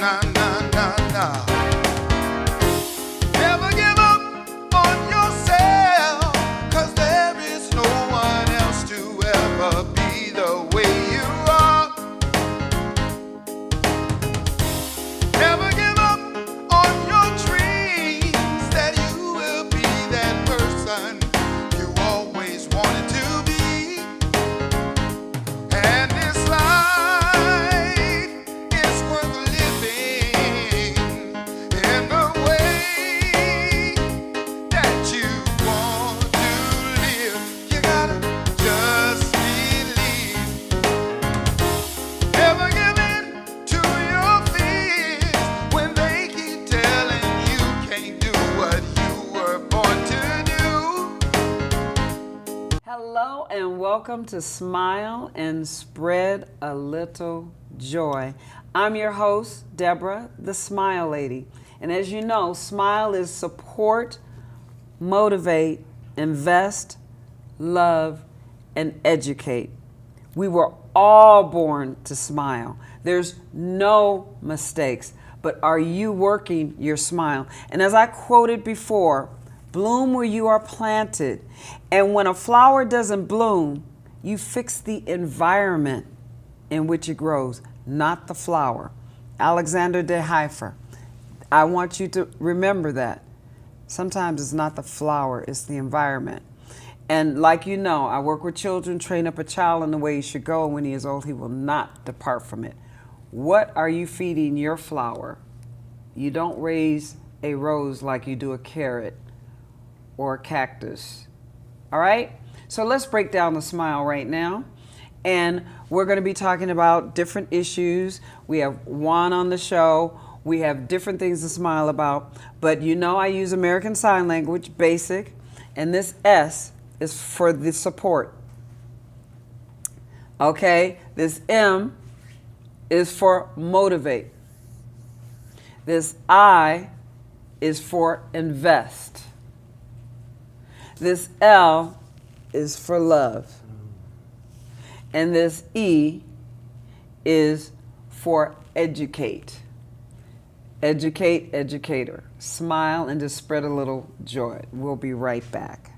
na, na, na, na. Never give up on yourself, 'cause there is no one else to ever be the way you are. Never give up on your dreams, that you will be that person you always wanted to be. And this life is worth living in the way that you want to live. You gotta just believe. Never give in to your fears when they keep telling you can't do what you were born to do. Hello and welcome to Smile and Spread a Little Joy. I'm your host, Deborah, the Smile Lady. And as you know, Smile is support, motivate, invest, love, and educate. We were all born to smile. There's no mistakes, but are you working your smile? And as I quoted before, bloom where you are planted. And when a flower doesn't bloom, you fix the environment in which it grows, not the flower. Alexander de Heifer. I want you to remember that. Sometimes it's not the flower, it's the environment. And like you know, I work with children, train up a child in the way he should go, and when he is old, he will not depart from it. What are you feeding your flower? You don't raise a rose like you do a carrot or a cactus. All right? So let's break down the smile right now. And we're going to be talking about different issues. We have Juan on the show. We have different things to smile about. But you know I use American Sign Language, basic. And this S is for the support. Okay? This M is for motivate. This I is for invest. This L is for love. And this E is for educate. Educate, educator. Smile and just spread a little joy. We'll be right back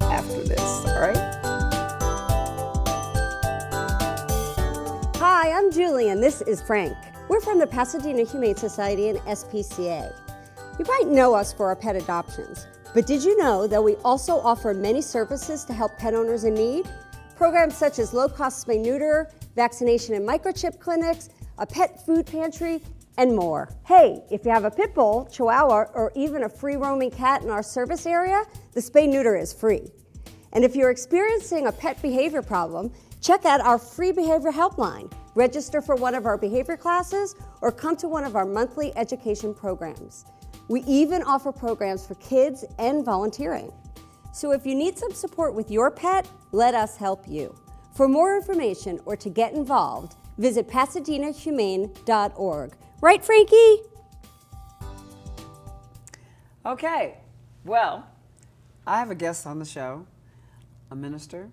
after this, all right? Hi, I'm Julie and this is Frank. We're from the Pasadena Humane Society and SPCA. You might know us for our pet adoptions, but did you know that we also offer many services to help pet owners in need? Programs such as low-cost spay-neuter, vaccination and microchip clinics, a pet food pantry, and more. Hey, if you have a pit bull, chihuahua, or even a free-roaming cat in our service area, the spay-neuter is free. And if you're experiencing a pet behavior problem, check out our free behavior helpline. Register for one of our behavior classes or come to one of our monthly education programs. We even offer programs for kids and volunteering. So if you need some support with your pet, let us help you. For more information or to get involved, visit PasadenaHumane.org. Right, Frankie? Okay, well, I have a guest on the show, a minister.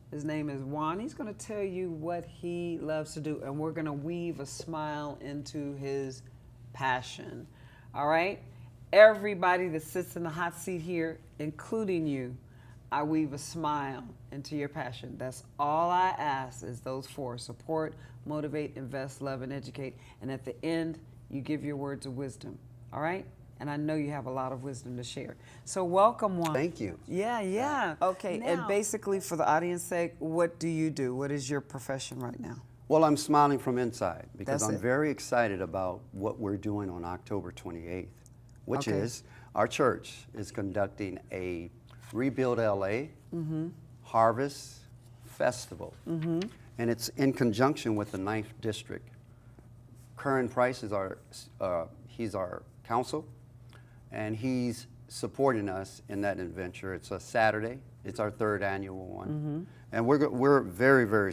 His name is Juan. He's going to tell you what he loves to do, and we're going to weave a smile into his passion. All right? Everybody that sits in the hot seat here, including you, I weave a smile into your passion. That's all I ask is those four: support, motivate, invest, love, and educate. And at the end, you give your words of wisdom. All right? And I know you have a lot of wisdom to share. So welcome, Juan. Thank you. Yeah. Okay, Now, and basically for the audience's sake, what do you do? What is your profession right now? Well, I'm smiling from inside because That's I'm it. very excited about what we're doing on October 28th, which Okay. is our church is conducting a Rebuild LA Harvest Festival. And it's in conjunction with the 9th District. Curran Price is he's our counsel, and he's supporting us in that adventure. It's a Saturday. It's our 3rd annual one, and we're very, very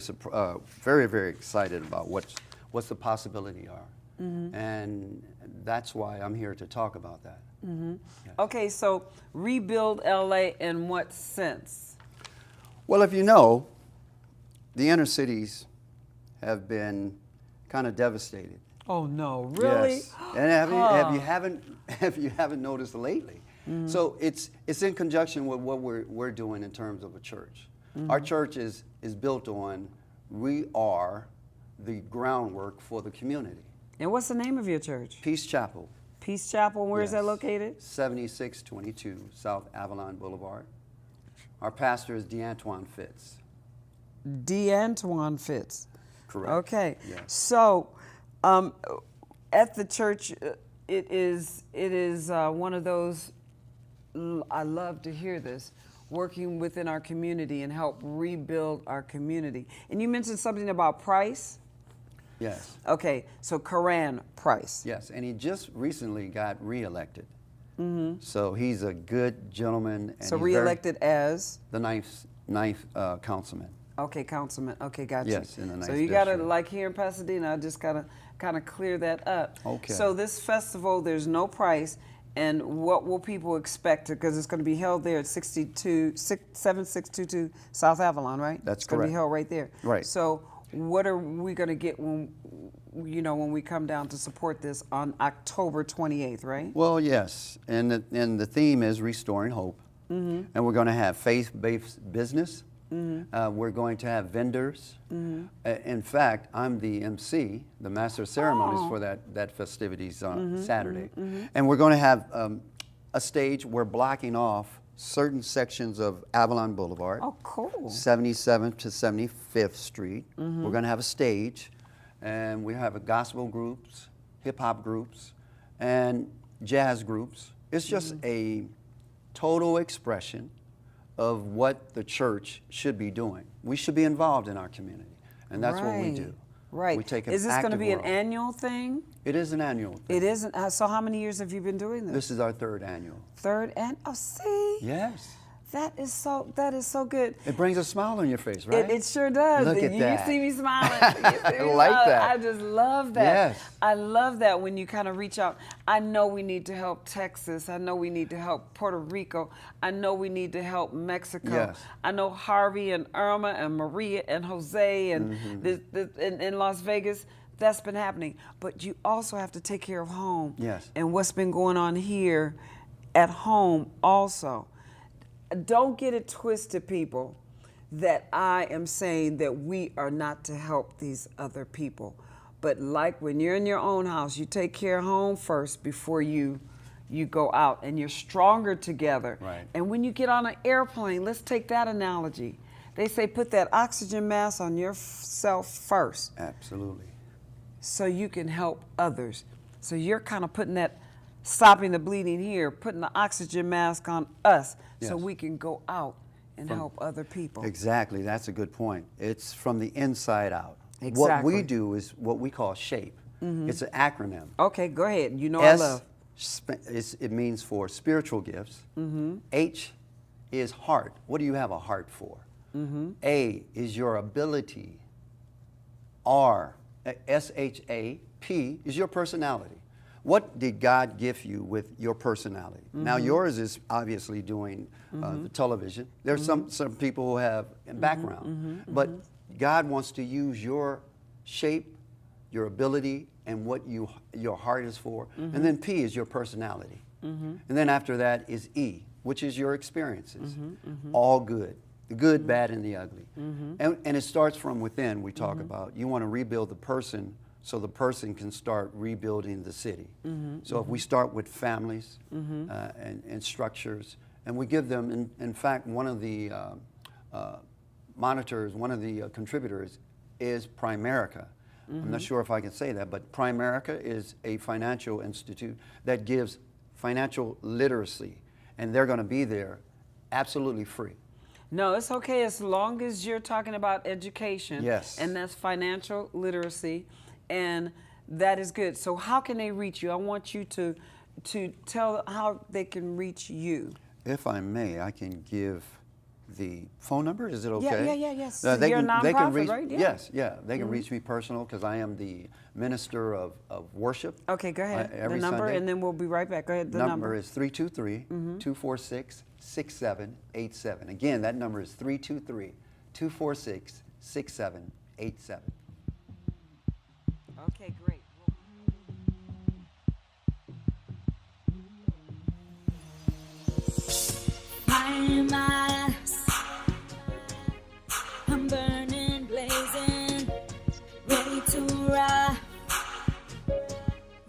excited about what's the possibility are, and that's why I'm here to talk about that. Yes. Okay, so Rebuild LA in what sense? Well, if you know, the inner cities have been kind of devastated Oh no, really? Yes. And have you haven't noticed lately? So it's in conjunction with what we're doing in terms of a church. Our church is built on we are the groundwork for the community. And what's the name of your church? Peace Chapel. Peace Chapel. Where is that Yes. located? 7622 South Avalon Boulevard. Our pastor is DeAntoine Fitz. DeAntoine Fitz. Correct. Okay. Yes. So, at the church, it is one of those. I love to hear this. Working within our community and help rebuild our community. And you mentioned something about Price. Yes. Okay. So Karan Price. Yes, and he just recently got reelected. So he's a good gentleman. And So he's reelected as. the ninth councilman. Okay, councilman. Okay, got you. Yes, in the So ninth you gotta, district. like here in Pasadena, I just gotta kind of clear that up. Okay. So this festival, there's no price, and what will people expect? Because it's going to be held there at 7622 South Avalon, right? That's It's going to be correct. held right there. Right. So what are we going to get when we come down to support this on October 28th, right? Well, yes, and the theme is restoring hope, and we're going to have faith-based business. We're going to have vendors. In fact, I'm the MC, the master of ceremonies for that festivities on Saturday, and we're going to have a stage. We're blocking off certain sections of Avalon Boulevard. Oh, cool. 77th to 75th Street. We're going to have a stage, and we have a gospel groups, hip hop groups, and jazz groups. It's just a total expression of what the church should be doing. We should be involved in our community, and that's what we do. Right. We take an Is this going to active be an role. annual thing? It is an annual thing. It isn't. So how many years have you been doing this? This is our third annual. Third and see, Yes. that is so good. It brings a smile on your face, right? It sure does. Look at you that. see me smiling. You see me I like smiling. that. I just love that. Yes. I love that when you kind of reach out. I know we need to help Texas. I know we need to help Puerto Rico. I know we need to help Mexico. Yes. I know Harvey and Irma and Maria and Jose and in Las Vegas. That's been happening. But you also have to take care of home. Yes. And what's been going on here at home also. Don't get it twisted, people, that I am saying that we are not to help these other people. But like when you're in your own house, you take care of home first before you go out, and you're stronger together. Right. And when you get on an airplane, let's take that analogy. They say put that oxygen mask on yourself first Absolutely. so you can help others. So you're kind of putting that, stopping the bleeding here, putting the oxygen mask on us so Yes. we can go out and help other people. Exactly. That's a good point. It's from the inside out. What Exactly. we do is what we call SHAPE. It's an acronym. Okay, go ahead. You know I love. It means for spiritual gifts. H is heart. What do you have a heart for? A is your ability. R, S-H-A, P is your personality. What did God give you with your personality? Now yours is obviously doing the television. There's some people who have a background, but God wants to use your shape, your ability, and what your heart is for. And then P is your personality. And then after that is E, which is your experiences. All good. The good, bad, and the ugly. And it starts from within, we talk about. You want to rebuild the person so the person can start rebuilding the city. So if we start with families and structures, and we give them, in fact, one of the monitors, one of the contributors is Primerica. I'm not sure if I can say that, but Primerica is a financial institute that gives financial literacy, and they're going to be there absolutely free. No, it's okay as long as you're talking about education. Yes. And that's financial literacy, and that is good. So how can they reach you? I want you to tell how they can reach you. If I may, I can give the phone number. Is it okay? Yes. They You're a can, they can nonprofit, reach, right? Yeah. Yes, yeah. They can reach me personal because I am the minister of worship. Okay, go ahead. The every number, Sunday. and then we'll be right back. Go ahead. The number is 323-246-6787. Again, that number is 323-246-6787. Okay, great. in my eyes. I'm burning, blazing, ready to ride,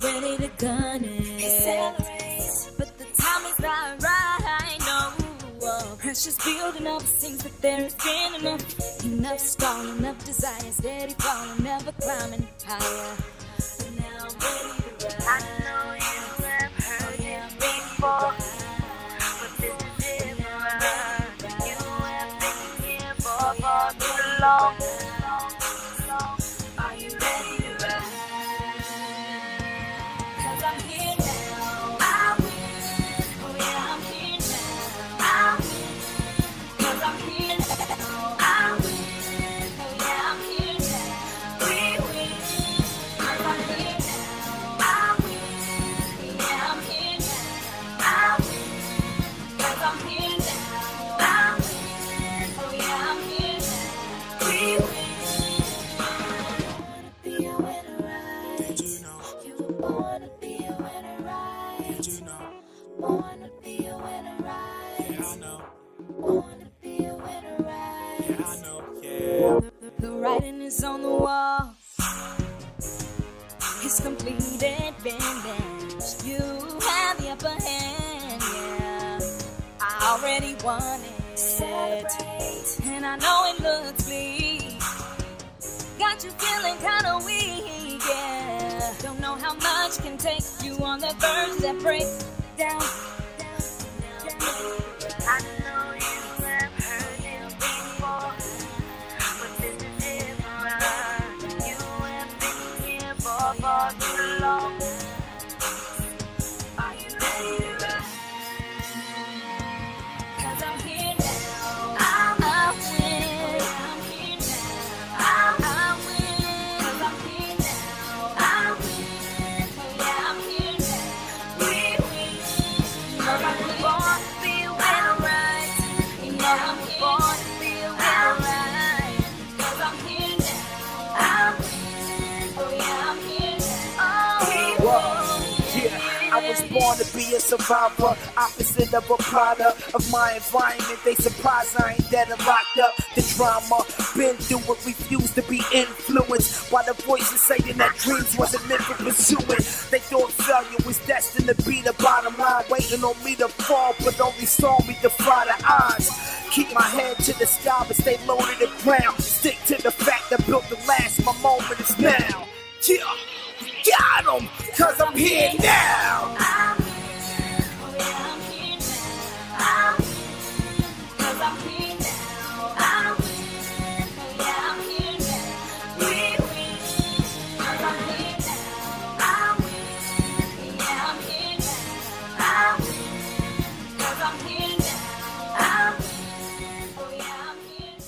ready to gun it. But the time is not right, no. Pressure's building up, seems that there has been enough stalling, enough desire, steady falling, never climbing higher. But now I'm ready to ride. I know you have heard it before, but this is different. You have been here for too long. Are you ready to ride? 'Cause I'm here now. I win. Oh yeah, I'm here now. I win. 'Cause I'm here now. I win. Oh yeah, I'm here now. We win. 'Cause I'm here now. I win. Yeah, I'm here now. I win. 'Cause I'm here now. I win. Oh yeah, I'm here now. We win. Be a winner, right? Did you know? You were born to be a winner, right? Did you know? Born to be a winner, right? Yeah, I know. Born to be a winner, right? Yeah, I know. Yeah. The writing is on the wall. It's completed, finished. You have the upper hand, yeah. I already won it. Celebrate. And I know it looks bleak. Got you feeling kinda weak, yeah. Don't know how much can take you on the verge that breaks down. I know you have heard it before, but this is different. You have been here for too long. Are you ready to ride? 'Cause I'm here now. I win. I'm here now. I win. 'Cause I'm here now. I win. Oh yeah, I'm here now. We win. 'Cause I'm born to be a winner, right? Yeah, I'm born to be a winner, right? 'Cause I'm here now. I win. Oh yeah, I'm here now. Oh, we win. Yeah, I was born to be a survivor, opposite of a product of my environment. They surprised I ain't dead and locked up. The drama, been through it, refused to be influenced by the voices saying that dreams wasn't meant for pursuing. They thought failure was destined to be the bottom line, waiting on me to fall, but only saw me defy the odds. Keep my head to the sky, but stay low to the ground. Stick to the fact that built the last, my moment is now. Yeah, got 'em, 'cause I'm here now. I win. Oh yeah, I'm here now. I win. 'Cause I'm here now. I win. Oh yeah, I'm here now. We win. 'Cause I'm here now. I win. Yeah, I'm here now. I win. 'Cause I'm here now. I win. Oh yeah, I'm here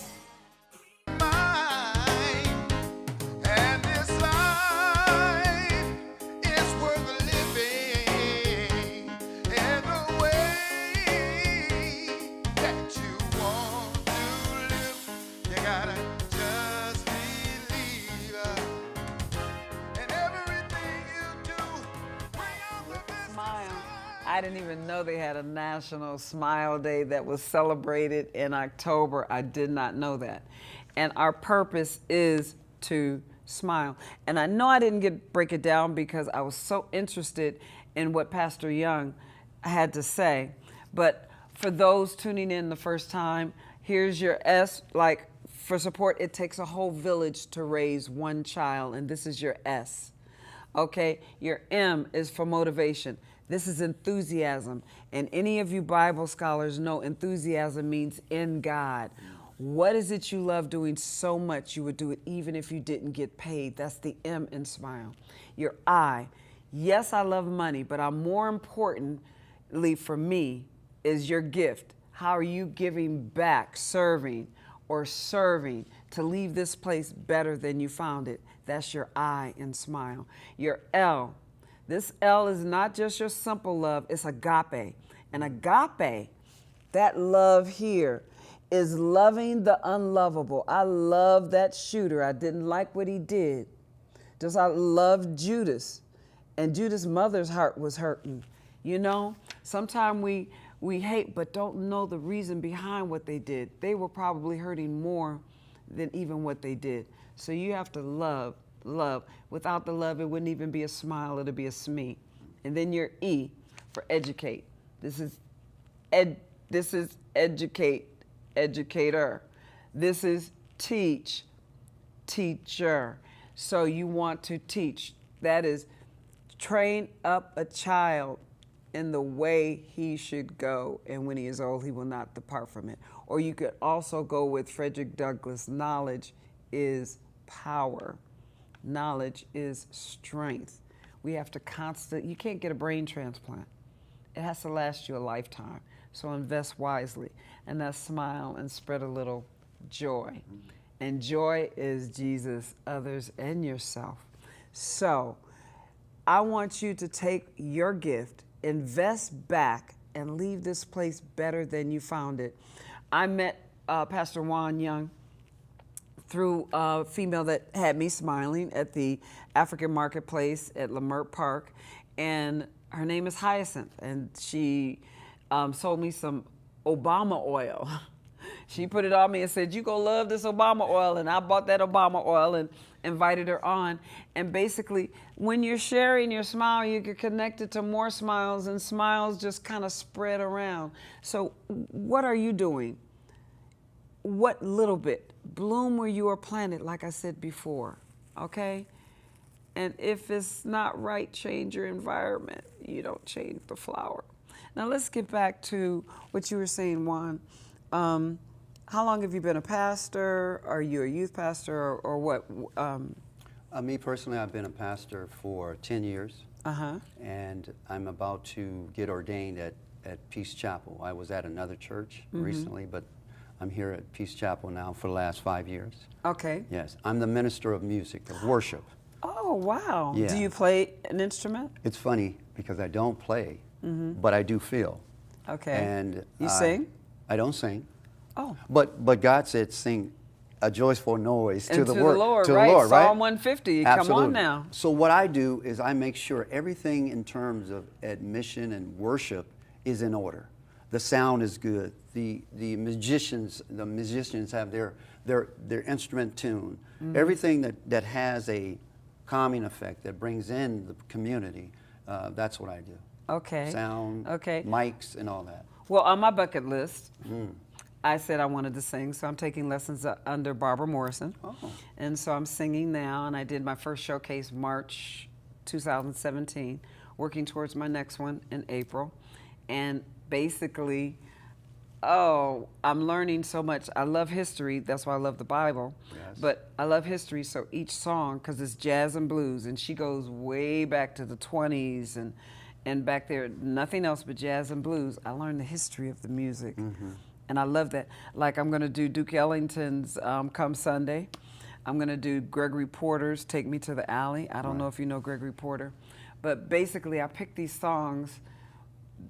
now. Mine. And this life is worth living in the way that you want to live. You gotta just believe, and everything you do, bring out the best Smile. inside. I didn't even know they had a National Smile Day that was celebrated in October. I did not know that. And our purpose is to smile. And I know I didn't break it down because I was so interested in what Pastor Young had to say. But for those tuning in the first time, here's your S. Like for support, it takes a whole village to raise one child, and this is your S. Okay, your M is for motivation. This is enthusiasm. And any of you Bible scholars know enthusiasm means in God. What is it you love doing so much you would do it even if you didn't get paid? That's the M in smile. Your I. Yes, I love money, but more importantly for me is your gift. How are you giving back, serving to leave this place better than you found it? That's your I in smile. Your L. This L is not just your simple love, it's agape. And agape, that love here, is loving the unlovable. I love that shooter. I didn't like what he did. Just I loved Judas. And Judas' mother's heart was hurting. You know, sometimes we hate but don't know the reason behind what they did. They were probably hurting more than even what they did. So you have to love, love. Without the love, it wouldn't even be a smile, it'd be a SME. And then your E for educate. This is educate, educator. This is teach, teacher. So you want to teach. That is train up a child in the way he should go, and when he is old, he will not depart from it. Or you could also go with Frederick Douglass, knowledge is power. Knowledge is strength. We have to you can't get a brain transplant. It has to last you a lifetime. So invest wisely. And that's smile and spread a little joy. And joy is Jesus, others, and yourself. So I want you to take your gift, invest back, and leave this place better than you found it. I met Pastor Juan Young through a female that had me smiling at the African Marketplace at Lamert Park, and her name is Hyacinth, and she sold me some Obama oil. She put it on me and said, "You gonna love this Obama oil," and I bought that Obama oil and invited her on. And basically, when you're sharing your smile, you get connected to more smiles, and smiles just kind of spread around. So what are you doing? What little bit? Bloom where you are planted, like I said before, okay? And if it's not right, change your environment. You don't change the flower. Now let's get back to what you were saying, Juan. How long have you been a pastor? Are you a youth pastor or what? Me personally, I've been a pastor for 10 years. Uh-huh. And I'm about to get ordained at Peace Chapel. I was at another church recently, but I'm here at Peace Chapel now for the last 5 years. Okay. Yes, I'm the minister of music, of worship. Oh, wow. Yeah. Do you play an instrument? It's funny because I don't play, but I do feel. Okay. And you sing? I don't sing. Oh. But God said sing a joyful noise And to the Lord, Lord, to right? the Lord, right? Psalm 150. Absolutely. Come on now. So what I do is I make sure everything in terms of admission and worship is in order. The sound is good. The musicians have their instrument tuned. Everything that has a calming effect that brings in the community. That's what I do. Okay. Sound, Okay. mics, and all that. Well, on my bucket list, I said I wanted to sing, so I'm taking lessons under Barbara Morrison. Oh. And so I'm singing now, and I did my first showcase March 2017, working towards my next one in April. And basically, I'm learning so much. I love history, that's why I love the Bible. Yes. But I love history, so each song, because it's jazz and blues, and she goes way back to the 20s and back there, nothing else but jazz and blues. I learned the history of the music. And I love that. Like I'm gonna do Duke Ellington's Come Sunday. I'm gonna do Gregory Porter's Take Me to the Alley. I don't know if you know Gregory Porter. But basically I pick these songs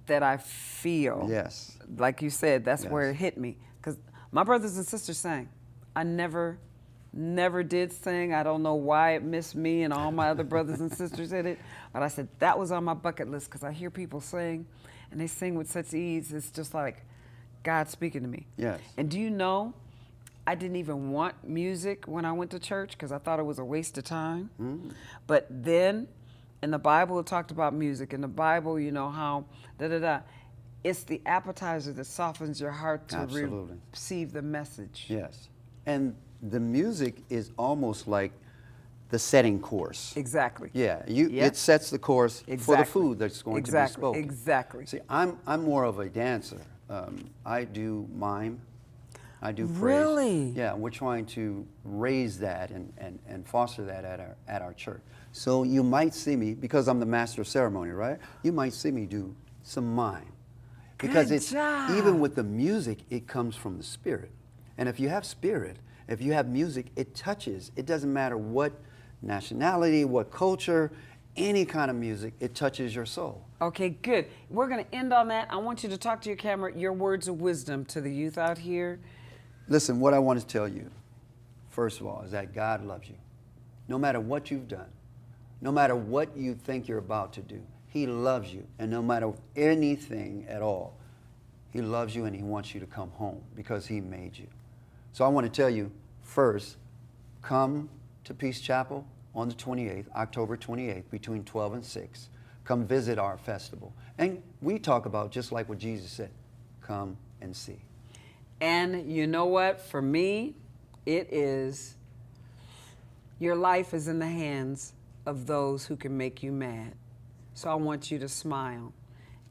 that I feel. Yes. Like you said, that's where Yes. it hit me. Because my brothers and sisters sang. I never did sing. I don't know why it missed me and all my other brothers and sisters did it. But I said, that was on my bucket list because I hear people sing and they sing with such ease. It's just like God speaking to me. Yes. And do you know, I didn't even want music when I went to church because I thought it was a waste of time. But then in the Bible, it talked about music. In the Bible, you know how it's the appetizer that softens your heart to Absolutely. receive the message. Yes. And the music is almost like the setting course. Exactly. Yeah, Yep. it sets the course for the Exactly. food that's going to be Exactly. spoken. Exactly. See, I'm more of a dancer. I do mime. I do praise. Really? Yeah, we're trying to raise that and foster that at our church. So you might see me, because I'm the master of ceremony, right? You might see me do some mime. Because Good it's job. even with the music, it comes from the spirit. And if you have spirit, if you have music, it touches. It doesn't matter what nationality, what culture, any kind of music, it touches your soul. Okay, good. We're going to end on that. I want you to talk to your camera, your words of wisdom to the youth out here. Listen, what I want to tell you, first of all, is that God loves you. No matter what you've done, no matter what you think you're about to do, He loves you. And no matter anything at all, He loves you and he wants you to come home because he made you. So I want to tell you, first, come to Peace Chapel on the 28th, October 28th, between 12 and 6. Come visit our festival. And we talk about just like what Jesus said, come and see. And you know what? For me, it is your life is in the hands of those who can make you mad. So I want you to smile.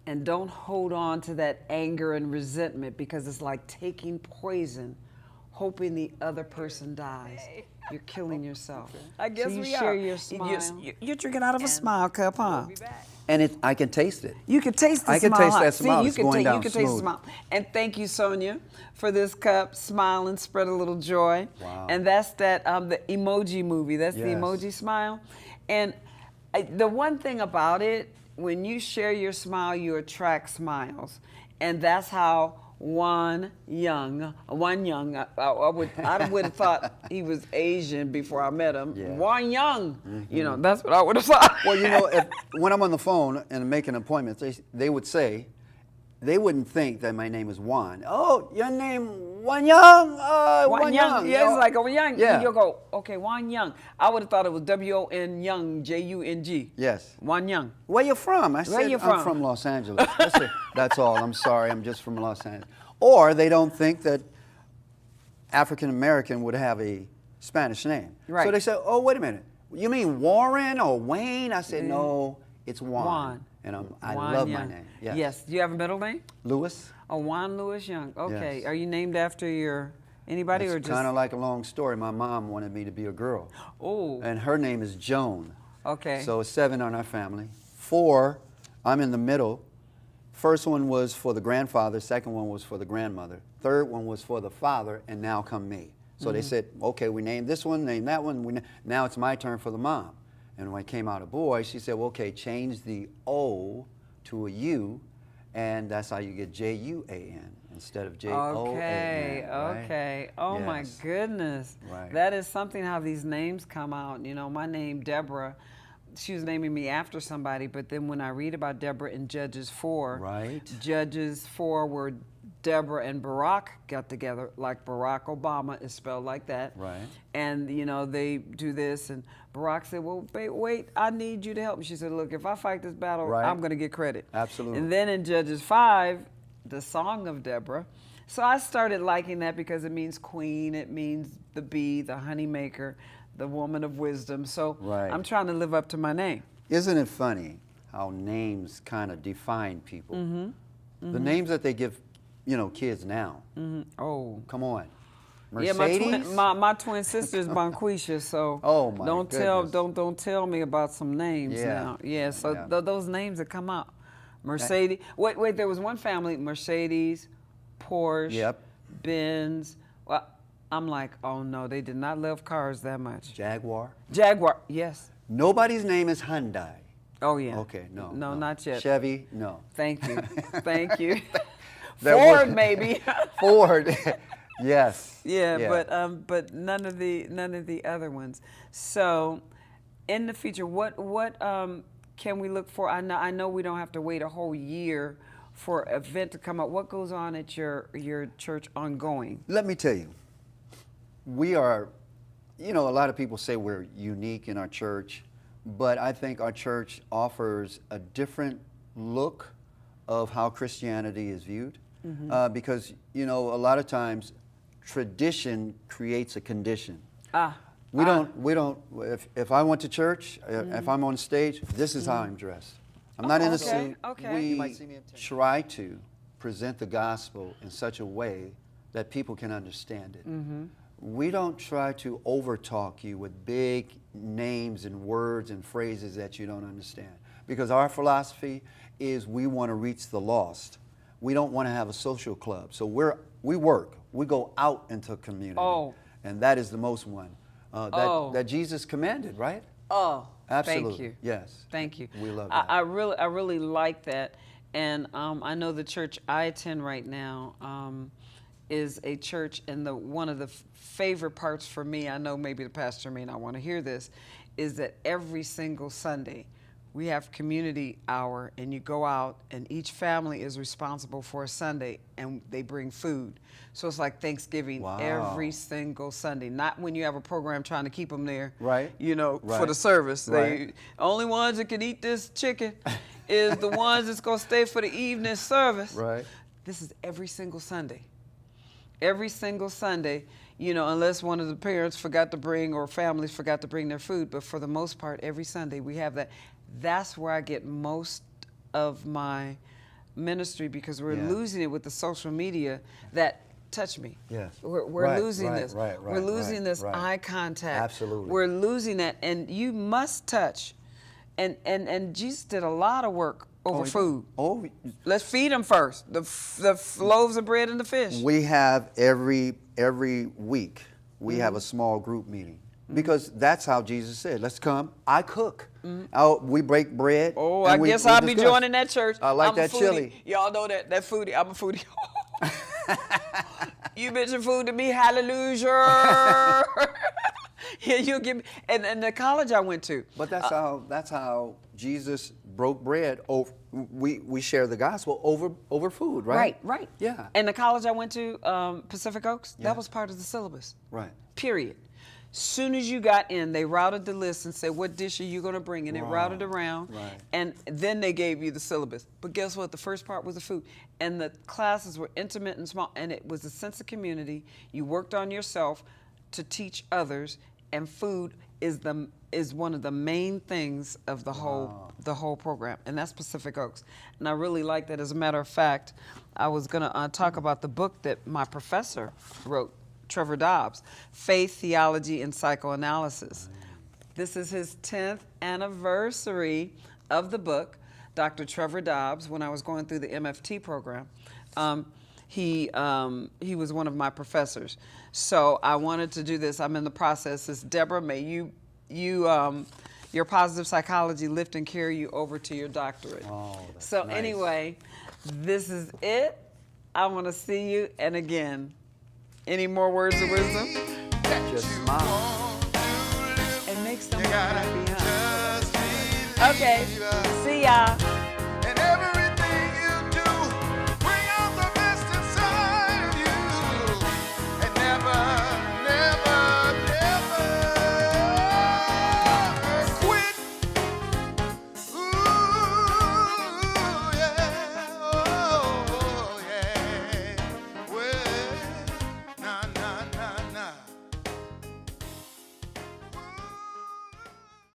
And don't hold on to that anger and resentment because it's like taking poison, hoping the other person dies. You're killing yourself. I guess so you we share are. your smile. You're drinking out of a smile cup, huh? And I can taste it. You can taste the I can smile. taste that See, smile. you It's can going ta- down you can taste the smooth. smile. And thank you, Sonia, for this cup. Smile and spread a little joy. Wow. And that's that the emoji movie. That's the Yes. emoji smile. And the one thing about it, when you share your smile, you attract smiles, and that's how Wan Young, I would have thought he was Asian before I met him. Yeah. Wan Young, you know, that's what I would have thought. Well, you know, when I'm on the phone and making appointments, they would say, they wouldn't think that my name is Juan. Oh, your name Wan Young? Wan Young. Yeah, it's like a Wan Young. Yeah. You'll go, okay, Wan Young. I would have thought it was W-O-N Young, J-U-N-G. Yes. Wan Young. Where you from? I said, you I'm from? from Los Angeles. That's all. I'm sorry. I'm just from Los Angeles. Or they don't think that African American would have a Spanish name. Right. So they say, oh, wait a minute. You mean Warren or Wayne? I said, no, it's Juan. Juan. And I Wan love Young. my name. Yes. Yes. Do you have a middle name? Lewis. Oh, Juan Lewis Young. Okay. Yes. Are you named after anybody or It's just? kind of like a long story. My mom wanted me to be a girl. Oh. And her name is Joan. Okay. So 7 on our family. 4, I'm in the middle. First one was for the grandfather, second one was for the grandmother, third one was for the father, and now come me. So they said, okay, we named this one, named that one, now it's my turn for the mom. And when I came out a boy, she said, well, okay, change the O to a U, and that's how you get J-U-A-N instead of J-O-A-N. Okay, right? okay. Oh my Yes. goodness. Right. That is something how these names come out. You know, my name, Deborah, she was naming me after somebody, but then when I read about Deborah in Judges 4, Right. Judges 4 where Deborah and Barack got together, like Barack Obama is spelled like that. Right. And, you know, they do this, and Barack said, well, wait, I need you to help me. She said, look, if I fight this battle, Right. I'm going to get credit. Absolutely. And then in Judges 5, the Song of Deborah. So I started liking that because it means queen, it means the bee, the honey maker, the woman of wisdom. So Right. I'm trying to live up to my name. Isn't it funny how names kind of define people? The names that they give, you know, kids now. Oh. Come on. Yeah, Mercedes? my twin sister's Bonquisha, so Oh, my don't goodness. don't tell me about some names Yeah. now. Yeah, so Yeah. those names that come out. Mercedes. Wait, there was one family, Mercedes, Porsche, Yep. Benz. Well, I'm like, oh no, they did not love cars that much. Jaguar? Jaguar, yes. Nobody's name is Hyundai. Oh yeah. Okay, no. No, not yet. Chevy? No. Thank you. Thank you. That Ford was- maybe. Ford. Yes. Yeah, but none of the other ones. So, in the future, what can we look for? I know we don't have to wait a whole year for an event to come up. What goes on at your church ongoing? Let me tell you, we are, you know, a lot of people say we're unique in our church, but I think our church offers a different look of how Christianity is viewed. Because, you know, a lot of times tradition creates a condition. We don't, if I went to church, if I'm on stage, this is how I'm dressed. I'm not in a okay, suit. okay. We You might see me in tennis. try to present the gospel in such a way that people can understand it. We don't try to overtalk you with big names and words and phrases that you don't understand. Because our philosophy is we want to reach the lost. We don't want to have a social club. So we work. We go out into community. Oh. And that is the most one Oh. that Jesus commanded, right? Oh, Absolutely. Thank you. Yes. Thank you. We love that. I really like that, and I know the church I attend right now is a church, and one of the favorite parts for me, I know maybe the pastor may not want to hear this, is that every single Sunday we have community hour, and you go out, and each family is responsible for a Sunday, and they bring food. So it's like Thanksgiving Wow. every single Sunday. Not when you have a program trying to keep them there, Right. you know, for Right. the service. Right. They only ones that can eat this chicken is the ones that's gonna stay for the evening service. Right. This is every single Sunday. Every single Sunday, you know, unless one of the parents forgot to bring or families forgot to bring their food. But for the most part, every Sunday we have that. That's where I get most of my ministry, because we're Yeah. losing it with the social media that touch me. Yes. We're Right, losing right, this. right, We're right, losing right, this right. eye contact. Absolutely. We're losing that, and you must touch. And Jesus did a lot of work over food. Oh, Let's feed them first. The loaves of bread and the fish. we have every week we have a small group meeting, because that's how Jesus said, "Let's come. I cook. We break bread." Oh, and I we guess I'll be discuss. joining that church. I like I'm a that foodie. chili. Y'all know that foodie. I'm a foodie. You mention food to me, hallelujah. Yeah, you give me, and the college I went to. But that's how Jesus broke bread. Over, we share the gospel over food, right? Right. Yeah. And the college I went to, Pacific Oaks, Yeah. that was part of the syllabus. Right. Period. Soon as you got in, they routed the list and said, what dish are you going to bring? And it routed around. Right. And then they gave you the syllabus. But guess what? The first part was the food. And the classes were intimate and small. And it was a sense of community. You worked on yourself to teach others. And food is one of the main things of the whole program. And that's Pacific Oaks. And I really like that. As a matter of fact, I was going to talk about the book that my professor wrote, Trevor Dobbs, Faith, Theology, and Psychoanalysis. This is his 10th anniversary of the book. Dr. Trevor Dobbs, when I was going through the MFT program, he was one of my professors. So I wanted to do this. I'm in the process. It's Deborah, may your positive psychology lift and carry you over to your doctorate. Oh, that's so nice. anyway, this is it. I want to see you. And again, any more words of wisdom? Just smile. And make someone happy, huh? Just believe Okay. See y'all.